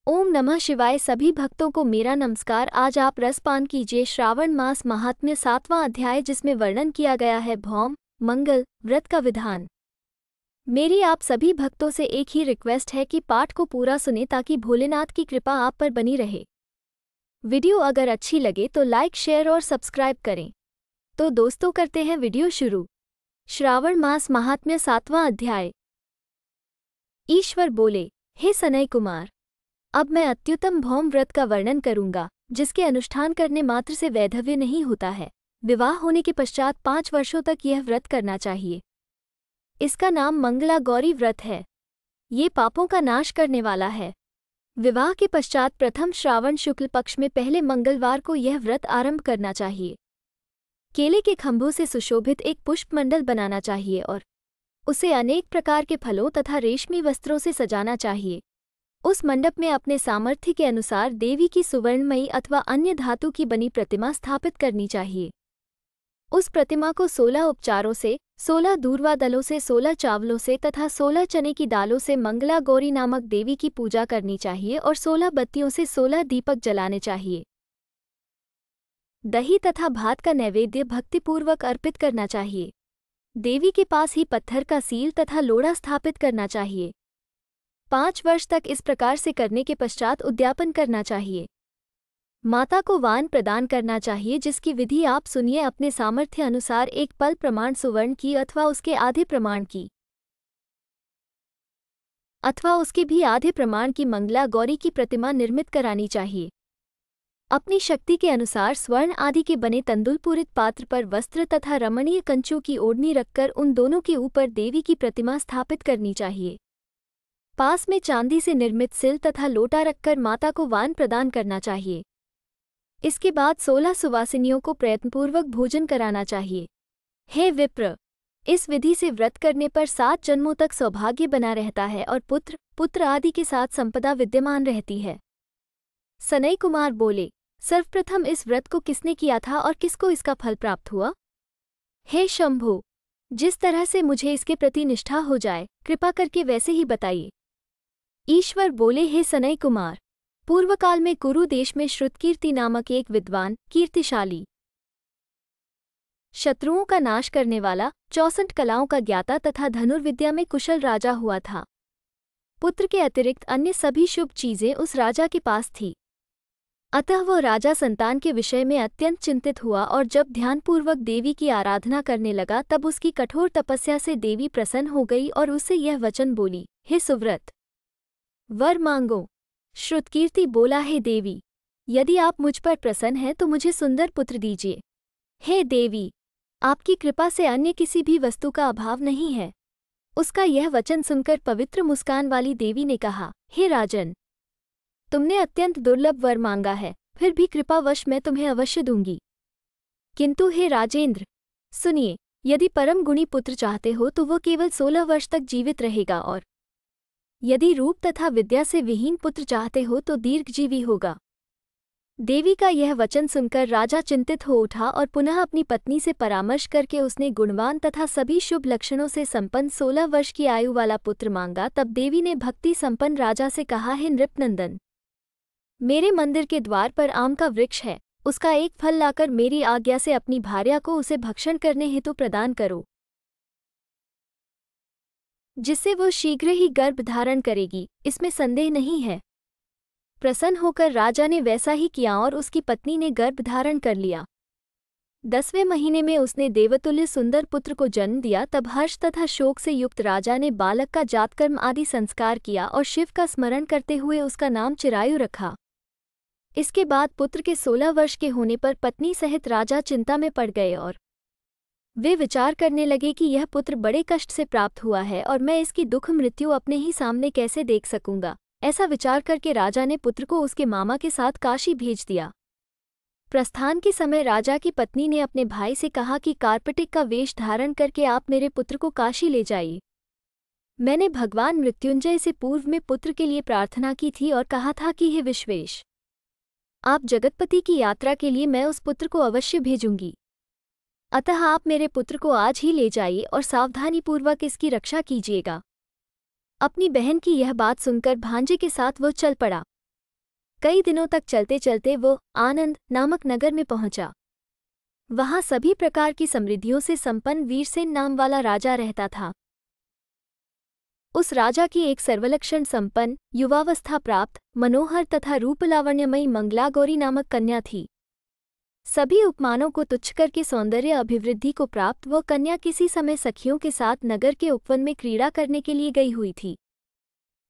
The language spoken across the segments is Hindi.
ओम नमः शिवाय। सभी भक्तों को मेरा नमस्कार। आज आप रसपान कीजिए श्रावण मास महात्म्य 7वां अध्याय, जिसमें वर्णन किया गया है भौम मंगल व्रत का विधान। मेरी आप सभी भक्तों से एक ही रिक्वेस्ट है कि पाठ को पूरा सुने ताकि भोलेनाथ की कृपा आप पर बनी रहे। वीडियो अगर अच्छी लगे तो लाइक, शेयर और सब्सक्राइब करें। तो दोस्तों, करते हैं वीडियो शुरू। श्रावण मास महात्म्य 7वां अध्याय। ईश्वर बोले, हे सनय कुमार, अब मैं अत्युत्तम भौम व्रत का वर्णन करूंगा, जिसके अनुष्ठान करने मात्र से वैधव्य नहीं होता है। विवाह होने के पश्चात 5 वर्षों तक यह व्रत करना चाहिए। इसका नाम मंगला गौरी व्रत है। ये पापों का नाश करने वाला है। विवाह के पश्चात प्रथम श्रावण शुक्ल पक्ष में पहले मंगलवार को यह व्रत आरंभ करना चाहिए। केले के खंभों से सुशोभित एक पुष्पमंडल बनाना चाहिए और उसे अनेक प्रकार के फलों तथा रेशमी वस्त्रों से सजाना चाहिए। उस मंडप में अपने सामर्थ्य के अनुसार देवी की सुवर्णमयी अथवा अन्य धातु की बनी प्रतिमा स्थापित करनी चाहिए। उस प्रतिमा को 16 उपचारों से, 16 दूर्वा दलों से, 16 चावलों से तथा 16 चने की दालों से मंगला गौरी नामक देवी की पूजा करनी चाहिए और 16 बत्तियों से 16 दीपक जलाने चाहिए। दही तथा भात का नैवेद्य भक्तिपूर्वक अर्पित करना चाहिए। देवी के पास ही पत्थर का सील तथा लोढ़ा स्थापित करना चाहिए। 5 वर्ष तक इस प्रकार से करने के पश्चात उद्यापन करना चाहिए। माता को वान प्रदान करना चाहिए, जिसकी विधि आप सुनिए अपने सामर्थ्य अनुसार। एक पल प्रमाण सुवर्ण की अथवा उसके आधे प्रमाण की अथवा उसके भी आधे प्रमाण की मंगला गौरी की प्रतिमा निर्मित करानी चाहिए। अपनी शक्ति के अनुसार स्वर्ण आदि के बने तंदुलपूरित पात्र पर वस्त्र तथा रमणीय कंचों की ओढ़नी रखकर उन दोनों के ऊपर देवी की प्रतिमा स्थापित करनी चाहिए। पास में चांदी से निर्मित सिल तथा लोटा रखकर माता को वान प्रदान करना चाहिए। इसके बाद 16 सुवासिनियों को प्रयत्नपूर्वक भोजन कराना चाहिए। हे विप्र, इस विधि से व्रत करने पर 7 जन्मों तक सौभाग्य बना रहता है और पुत्र आदि के साथ संपदा विद्यमान रहती है। सनय कुमार बोले, सर्वप्रथम इस व्रत को किसने किया था और किसको इसका फल प्राप्त हुआ? हे शंभो, जिस तरह से मुझे इसके प्रति निष्ठा हो जाए, कृपा करके वैसे ही बताइए। ईश्वर बोले, हे सनय कुमार, पूर्वकाल में कुरु देश में श्रुतकीर्ति नामक एक विद्वान, कीर्तिशाली, शत्रुओं का नाश करने वाला, 64 कलाओं का ज्ञाता तथा धनुर्विद्या में कुशल राजा हुआ था। पुत्र के अतिरिक्त अन्य सभी शुभ चीजें उस राजा के पास थी। अतः वह राजा संतान के विषय में अत्यंत चिंतित हुआ और जब ध्यानपूर्वक देवी की आराधना करने लगा तब उसकी कठोर तपस्या से देवी प्रसन्न हो गई और उससे यह वचन बोली, हे सुव्रत, वर मांगो। श्रुतकीर्ति बोला, हे देवी, यदि आप मुझ पर प्रसन्न हैं तो मुझे सुंदर पुत्र दीजिए। हे देवी, आपकी कृपा से अन्य किसी भी वस्तु का अभाव नहीं है। उसका यह वचन सुनकर पवित्र मुस्कान वाली देवी ने कहा, हे राजन, तुमने अत्यंत दुर्लभ वर मांगा है, फिर भी कृपावश मैं तुम्हें अवश्य दूंगी। किंतु हे राजेंद्र, सुनिए, यदि परम गुणी पुत्र चाहते हो तो वह केवल 16 वर्ष तक जीवित रहेगा, और यदि रूप तथा विद्या से विहीन पुत्र चाहते हो तो दीर्घजीवी होगा। देवी का यह वचन सुनकर राजा चिंतित हो उठा और पुनः अपनी पत्नी से परामर्श करके उसने गुणवान तथा सभी शुभ लक्षणों से संपन्न 16 वर्ष की आयु वाला पुत्र मांगा। तब देवी ने भक्ति संपन्न राजा से कहा, हे नृपनंदन, मेरे मंदिर के द्वार पर आम का वृक्ष है, उसका एक फल लाकर मेरी आज्ञा से अपनी भार्या को उसे भक्षण करने हेतु प्रदान करो, जिससे वह शीघ्र ही गर्भ धारण करेगी, इसमें संदेह नहीं है। प्रसन्न होकर राजा ने वैसा ही किया और उसकी पत्नी ने गर्भ धारण कर लिया। 10वें महीने में उसने देवतुल्य सुंदर पुत्र को जन्म दिया। तब हर्ष तथा शोक से युक्त राजा ने बालक का जातकर्म आदि संस्कार किया और शिव का स्मरण करते हुए उसका नाम चिरायु रखा। इसके बाद पुत्र के 16 वर्ष के होने पर पत्नी सहित राजा चिंता में पड़ गए और वे विचार करने लगे कि यह पुत्र बड़े कष्ट से प्राप्त हुआ है और मैं इसकी दुख मृत्यु अपने ही सामने कैसे देख सकूंगा। ऐसा विचार करके राजा ने पुत्र को उसके मामा के साथ काशी भेज दिया। प्रस्थान के समय राजा की पत्नी ने अपने भाई से कहा कि कार्पटिक का वेश धारण करके आप मेरे पुत्र को काशी ले जाइए। मैंने भगवान मृत्युंजय से पूर्व में पुत्र के लिए प्रार्थना की थी और कहा था कि हे विश्वेश, आप जगतपति की यात्रा के लिए मैं उस पुत्र को अवश्य भेजूंगी। अतः आप मेरे पुत्र को आज ही ले जाइए और सावधानीपूर्वक इसकी रक्षा कीजिएगा। अपनी बहन की यह बात सुनकर भांजे के साथ वह चल पड़ा। कई दिनों तक चलते चलते वो आनंद नामक नगर में पहुंचा। वहां सभी प्रकार की समृद्धियों से संपन्न वीरसेन नाम वाला राजा रहता था। उस राजा की एक सर्वलक्षण संपन्न, युवावस्था प्राप्त, मनोहर तथा रूपलावण्यमयी मंगलागौरी नामक कन्या थी। सभी उपमानों को तुच्छ करके सौंदर्य अभिवृद्धि को प्राप्त वह कन्या किसी समय सखियों के साथ नगर के उपवन में क्रीड़ा करने के लिए गई हुई थी।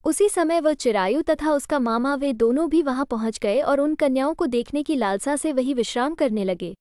उसी समय वह चिरायु तथा उसका मामा वे दोनों भी वहां पहुंच गए और उन कन्याओं को देखने की लालसा से वही विश्राम करने लगे।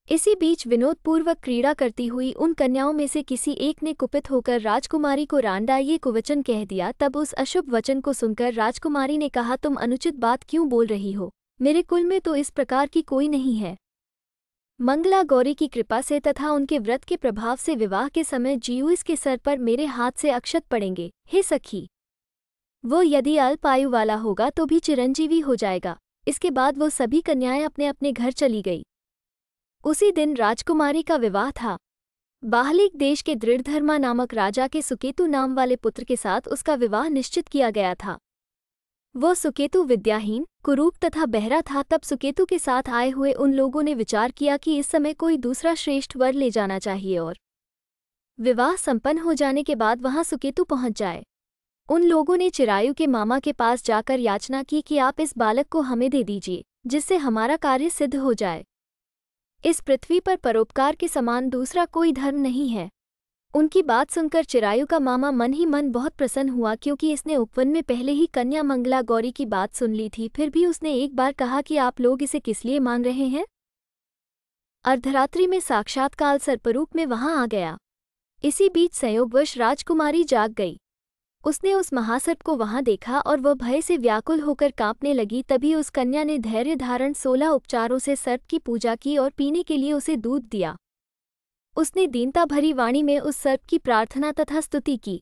इसी बीच विनोदपूर्वक क्रीड़ा करती हुई उन कन्याओं में से किसी एक ने कुपित होकर राजकुमारी को रांडा ये कुवचन कह दिया। तब उस अशुभ वचन को सुनकर राजकुमारी ने कहा, तुम अनुचित बात क्यों बोल रही हो? मेरे कुल में तो इस प्रकार की कोई नहीं है। मंगला गौरी की कृपा से तथा उनके व्रत के प्रभाव से विवाह के समय जीव इसके सर पर मेरे हाथ से अक्षत पड़ेंगे। हे सखी, वो यदि अल्प आयु वाला होगा तो भी चिरंजीवी हो जाएगा। इसके बाद वो सभी कन्याएं अपने अपने घर चली गई। उसी दिन राजकुमारी का विवाह था। बाहलिक देश के दृढ़धर्मा नामक राजा के सुकेतु नाम वाले पुत्र के साथ उसका विवाह निश्चित किया गया था। वो सुकेतु विद्याहीन, कुरूप तथा बहरा था। तब सुकेतु के साथ आए हुए उन लोगों ने विचार किया कि इस समय कोई दूसरा श्रेष्ठ वर ले जाना चाहिए और विवाह संपन्न हो जाने के बाद वहां सुकेतु पहुंच जाए। उन लोगों ने चिरायु के मामा के पास जाकर याचना की कि आप इस बालक को हमें दे दीजिए, जिससे हमारा कार्य सिद्ध हो जाए। इस पृथ्वी पर परोपकार के समान दूसरा कोई धर्म नहीं है। उनकी बात सुनकर चिरायु का मामा मन ही मन बहुत प्रसन्न हुआ, क्योंकि इसने उपवन में पहले ही कन्या मंगला गौरी की बात सुन ली थी। फिर भी उसने एक बार कहा कि आप लोग इसे किस लिए मांग रहे हैं? अर्धरात्रि में साक्षात काल सर्परूप में वहां आ गया। इसी बीच संयोगवश राजकुमारी जाग गई। उसने उस महासर्प को वहां देखा और वह भय से व्याकुल होकर कांपने लगी। तभी उस कन्या ने धैर्य धारण 16 उपचारों से सर्प की पूजा की और पीने के लिए उसे दूध दिया। उसने दीनता भरी वाणी में उस सर्प की प्रार्थना तथा स्तुति की।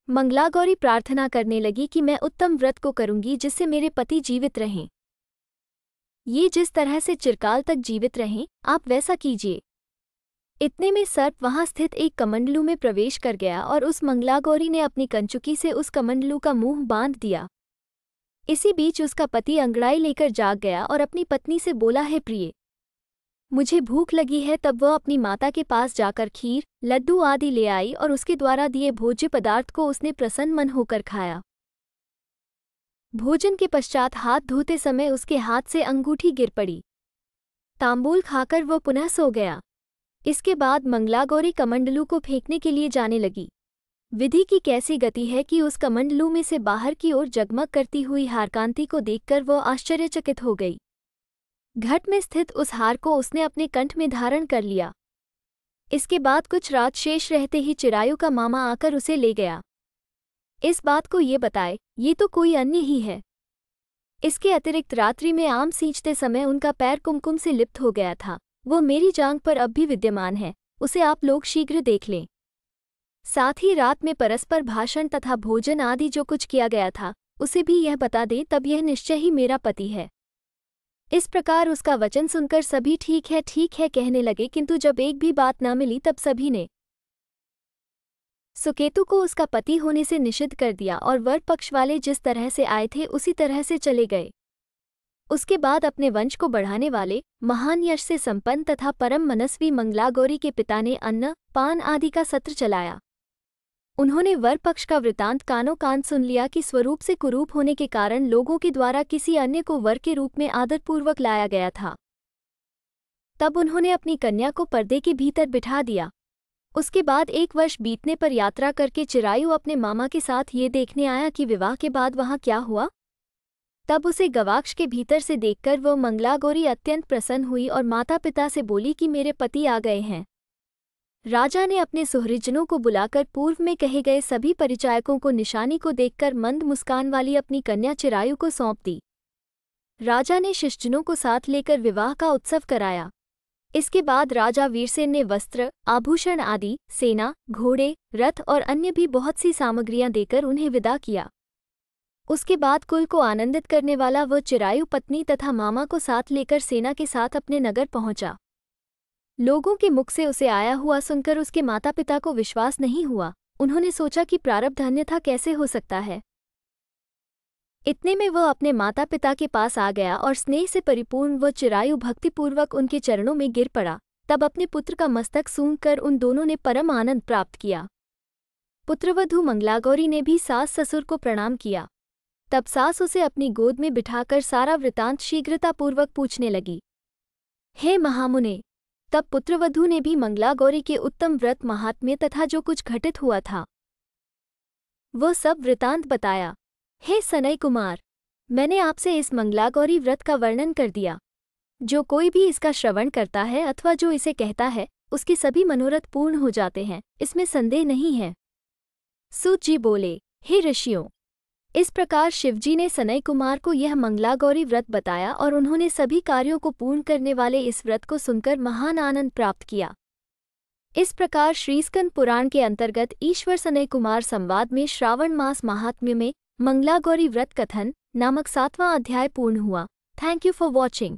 मंगलागौरी प्रार्थना करने लगी कि मैं उत्तम व्रत को करूंगी जिससे मेरे पति जीवित रहें। ये जिस तरह से चिरकाल तक जीवित रहें, आप वैसा कीजिए। इतने में सर्प वहां स्थित एक कमंडलू में प्रवेश कर गया और उस मंगलागौरी ने अपनी कंचुकी से उस कमंडलू का मुंह बांध दिया। इसी बीच उसका पति अंगड़ाई लेकर जाग गया और अपनी पत्नी से बोला, है प्रिय, मुझे भूख लगी है। तब वह अपनी माता के पास जाकर खीर, लड्डू आदि ले आई और उसके द्वारा दिए भोज्य पदार्थ को उसने प्रसन्न मन होकर खाया। भोजन के पश्चात हाथ धोते समय उसके हाथ से अंगूठी गिर पड़ी। तांबूल खाकर वह पुनः सो गया। इसके बाद मंगलागौरी कमंडलू को फेंकने के लिए जाने लगी। विधि की कैसी गति है कि उस कमंडलू में से बाहर की ओर जगमग करती हुई हारकांति को देखकर वह आश्चर्यचकित हो गई। घट में स्थित उस हार को उसने अपने कंठ में धारण कर लिया। इसके बाद कुछ रात शेष रहते ही चिरायु का मामा आकर उसे ले गया। इस बात को ये बताए, ये तो कोई अन्य ही है। इसके अतिरिक्त रात्रि में आम सींचते समय उनका पैर कुमकुम से लिप्त हो गया था। वो मेरी जांघ पर अब भी विद्यमान है, उसे आप लोग शीघ्र देख लें। साथ ही रात में परस्पर भाषण तथा भोजन आदि जो कुछ किया गया था उसे भी यह बता दें, तब यह निश्चय ही मेरा पति है। इस प्रकार उसका वचन सुनकर सभी ठीक है कहने लगे, किंतु जब एक भी बात न मिली तब सभी ने सुकेतु को उसका पति होने से निषिद्ध कर दिया और वर पक्ष वाले जिस तरह से आए थे उसी तरह से चले गए। उसके बाद अपने वंश को बढ़ाने वाले, महान यश से संपन्न तथा परम मनस्वी मंगलागौरी के पिता ने अन्न, पान आदि का सत्र चलाया। उन्होंने वर पक्ष का वृतांत कानों कान सुन लिया कि स्वरूप से कुरूप होने के कारण लोगों के द्वारा किसी अन्य को वर के रूप में आदरपूर्वक लाया गया था। तब उन्होंने अपनी कन्या को पर्दे के भीतर बिठा दिया। उसके बाद 1 वर्ष बीतने पर यात्रा करके चिरायु अपने मामा के साथ ये देखने आया कि विवाह के बाद वहां क्या हुआ। तब उसे गवाक्ष के भीतर से देखकर वह मंगलागौरी अत्यंत प्रसन्न हुई और माता पिता से बोली कि मेरे पति आ गए हैं। राजा ने अपने सुहृजनों को बुलाकर पूर्व में कहे गए सभी परिचायकों को निशानी को देखकर मंद मुस्कान वाली अपनी कन्या चिरायु को सौंप दी। राजा ने शिष्टजनों को साथ लेकर विवाह का उत्सव कराया। इसके बाद राजा वीरसेन ने वस्त्र, आभूषण आदि, सेना, घोड़े, रथ और अन्य भी बहुत सी सामग्रियां देकर उन्हें विदा किया। उसके बाद कुल को आनंदित करने वाला वह चिरायु पत्नी तथा मामा को साथ लेकर सेना के साथ अपने नगर पहुंचा। लोगों के मुख से उसे आया हुआ सुनकर उसके माता पिता को विश्वास नहीं हुआ। उन्होंने सोचा कि प्रारब्ध अन्यथा कैसे हो सकता है। इतने में वह अपने माता पिता के पास आ गया और स्नेह से परिपूर्ण व चिरायु भक्तिपूर्वक उनके चरणों में गिर पड़ा। तब अपने पुत्र का मस्तक सूंघकर उन दोनों ने परम आनंद प्राप्त किया। पुत्रवधू मंगलागौरी ने भी सास ससुर को प्रणाम किया। तब सास उसे अपनी गोद में बिठाकर सारा वृतांत शीघ्रतापूर्वक पूछने लगी। हे महामुने! तब पुत्रवधू ने भी मंगलागौरी के उत्तम व्रत महात्म्य तथा जो कुछ घटित हुआ था वह सब वृतांत बताया। हे सनय कुमार! मैंने आपसे इस मंगलागौरी व्रत का वर्णन कर दिया। जो कोई भी इसका श्रवण करता है अथवा जो इसे कहता है उसके सभी मनोरथ पूर्ण हो जाते हैं, इसमें संदेह नहीं है। सूत जी बोले, हे ऋषियों! इस प्रकार शिवजी ने सनय कुमार को यह मंगलागौरी व्रत बताया और उन्होंने सभी कार्यों को पूर्ण करने वाले इस व्रत को सुनकर महान आनंद प्राप्त किया। इस प्रकार श्रीस्कंद पुराण के अंतर्गत ईश्वर सनय कुमार संवाद में श्रावण मास महात्म्य में मंगलागौरी व्रत कथन नामक 7वां अध्याय पूर्ण हुआ। Thank you for watching.